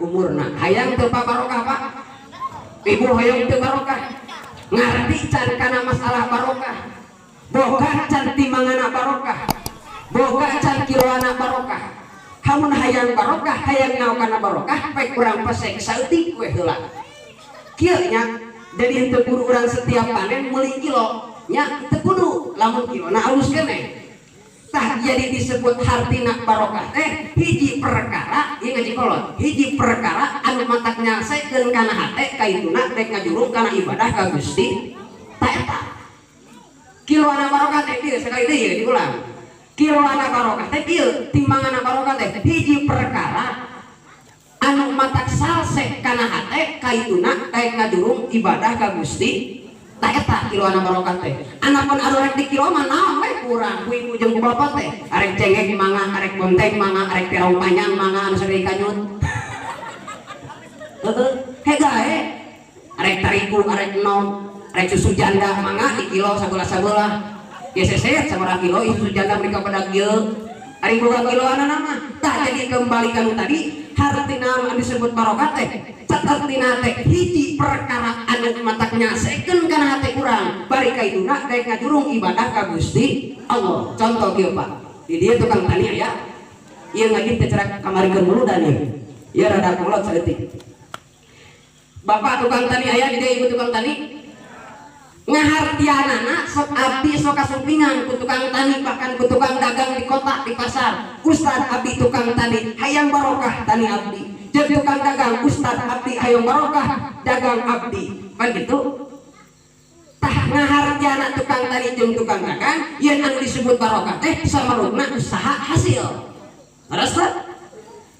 umurna. Hayang teu barokah Pak. Ibu hayang teu barokah. Ngarti can kana masalah barokah. Boga can timangana barokah. Boga can kiloana barokah. Hamun hayang barokah, hayang naon kana barokah, baik urang pesek saeutik we heula. Kieu nya, jadi henteu kudu urang setiap panen meuli kilo. Nya teu kudu, lamun kilona alus keneh. Tah jadi disebut hartina barokah teh hiji perkara ieu ngaji kolot. Hiji perkara anu matak nyasekeun kana hate kaituna rek ngajurung kana ibadah ka Gusti. Ta eta. Kiloana barokah teh kieu sekali deui diulang. Kiloana barokah teh kieu, timbangana barokah teh hiji perkara anu matak salseh kana hate kaituna rek ngajurung ibadah ka Gusti. Tak eta kiloana barokah teh. Anapun anu rek di kilo mah naon we kurang ku ibu jeung ku bapak teh. Arek cengek mangga, arek bonteng mangga, arek terong panjang mangga anu sare kanyut. Heeh, hegae. Arek tariku, arek naon, arek susu janda mangga di kilo sabelah-sabelah. Ge seset sabaraha kilo susu janda mereka pada kieu. Ari boga kiloana mah. Tah jadi kembali kanu tadi hartina anu disebut barokah teh. Catatna teh hiji perkara anu matak nyasekeun kana hate urang bari kaituna daek ngajurung ibadah ka Gusti Allah. Contoh kieu Pak, di dieu tukang tani aya ieu ngaji teh cerak kamarikeun mulu dan ieu rada kolot saeutik. Bapak tukang tani aya di dieu ibu tukang tani ngahartianana sok abdi sok kasupingan ku tukang tani bahkan ku tukang dagang di kota di pasar. Ustad abdi tukang tani hayang barokah tani abdi. Jadi tukang dagang Ustad abdi hayang barokah dagang abdi. Kan gitu. Tah ngahartiana tukang tani jeung tukang dagang yen anu disebut barokah teh samarugna usaha hasil. Rasa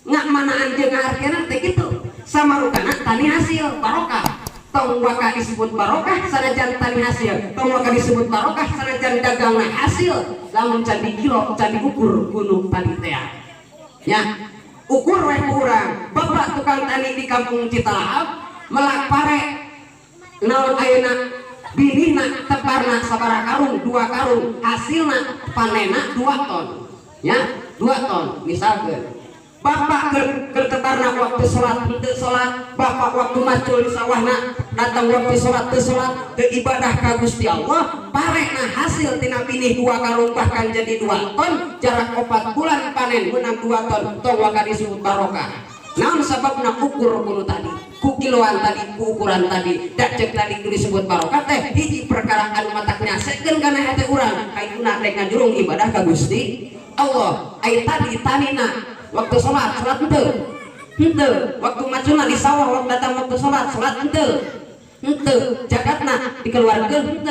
ngak manaan jeung ngahartiana teh kitu. Samarugana tani hasil barokah. Tong waka disebut barokah sanajan tani hasil. Tong waka disebut barokah sanajan dagangna hasil. Lamun can di kilo, can diukur kudu tadi teh. Ya. Ukur we kurang. Bapak tukang tani di kampung Citalahap melak pare naon ayeuna binihna teparna sabaraha karung 2 karung hasilna panenna 2 ton. Ya, 2 ton misalkeun. Bapak keur teparna waktu salat teu salat, bapak waktu macul di sawahna datang waktu salat teu salat, teu ibadah ka Gusti Allah, parena hasil tina binih 2 karung bahkan jadi 2 ton, jarak 4 bulan panen menang 2 ton, tong waka disebut barokah. Naon sababna ukur kudu tadi, ku kiloan tadi, ku ukuran tadi, dak cek tadi ku disebut barokah teh hiji perkara anu matak nyasekeun kana hate urang, kaituna rek ngajurung ibadah ka Gusti Allah. Ai tadi tanina waktu sholat henteu waktu macuna di sawah waktu datang waktu sholat henteu jakatna dikeluarkeun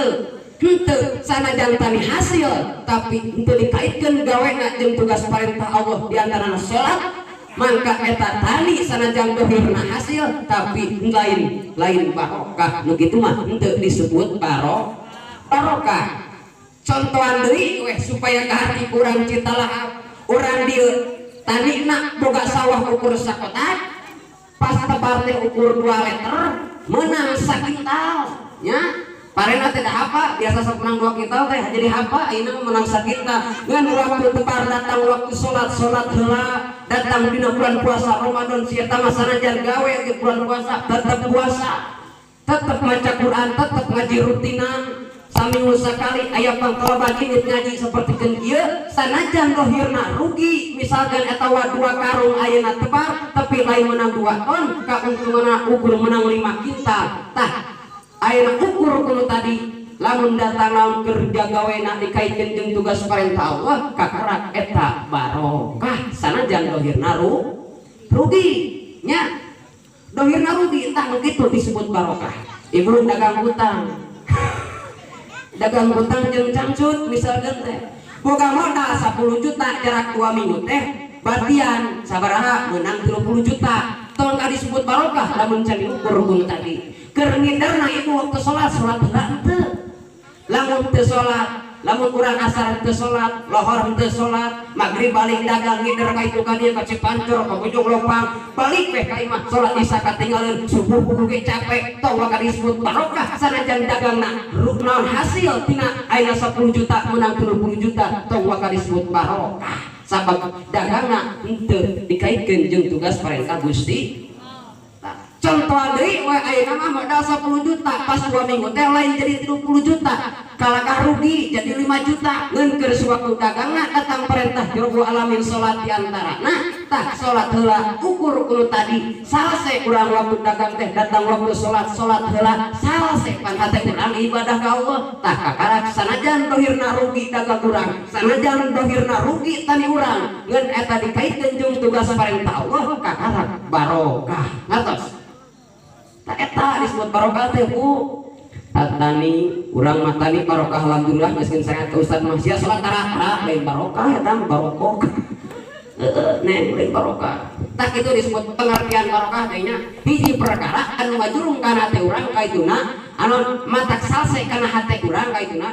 henteu sanajan tani hasil tapi henteu dikaitkeun gawena jeung tugas perintah Allah di antarana sholat mangka eta tani sanajan dohirna hasil tapi lain barokah nu kitu mah henteu disebut barokah. Contohan deui we supaya ka hati urang Citalahap urang dieu tadi nak boga sawah ukur sakotak pas tebar teh ukur 2 meter menang sakintal nya parena teh apa biasa sok menang 2 kintal teh jadi apa ayeuna menang sakintal ngan waktu tebar datang waktu salat heula datang dina bulan puasa Ramadan sia tah sanajan gawe di bulan puasa tetep puasa tetep maca Quran tetep ngaji rutinan saminggu sekali aya pangkaloba jinit ngaji sapertikeun kieu sanajan dohirna rugi misalkan eta 2 karung ayeuna tebar tapi lain menang 2 ton kauntunganna ukur menang 5 kintal. Tah ayeuna ukur kudu tadi lamun datang naon kerja gawena dikaitkeun jeung tugas perintah Allah kakarak eta barokah sanajan dohirna rugi nya dohirna rugi tah nu kitu disebut barokah. Ibu dagang hutang dagang hutang jeung cangcut misalkan teh boga modal 10 juta jarak 2 minggu teh batian sabaraha menang 30 juta tong ka disebut barokah lamun can diukur kudu tadi keur nginderna ibu waktu salat heula henteu lamun teu salat lamun urang asar teu salat lohor teu salat magrib balik dagang ngider ka itu ka dieu ka Cipancor ka Bojong Lopang balik we ka imah salat isya katinggalin subuh kudu ge capek tong ka disebut barokah sanajan dagangna naon hasil tina ayeuna 10 juta menang 30 juta tong ka disebut barokah sabab dagangna henteu dikaitkeun jeung tugas perintah Gusti contoh deui we ayeuna mah modal 10 juta pas 2 minggu teh lain jadi 30 juta kalakah rugi jadi 5 juta ngeun keur suatu dagangna datang perintah Rabbul Alamin salat di antarana tah salat heula ukur kudu tadi salse urang waktu dagang teh datang waktu salat heula salse pan hate urang ibadah ka Allah tah kakarak sanajan dohirna rugi dagang urang sanajan dohirna rugi tani urang ngeun eta dikaitkeun jeung tugas perintah Allah kakarak barokah ngatos tak eta disebut barokah teh ku tani urang matani barokah alhamdulillah geus sangat ke ustad mah sia salat tara lain barokah eta barokok neng lain barokah tak itu disebut pengertian barokah teh nya hiji perkara anu ngajurung kana hate urang kaituna anu matak salse kana hate urang kaituna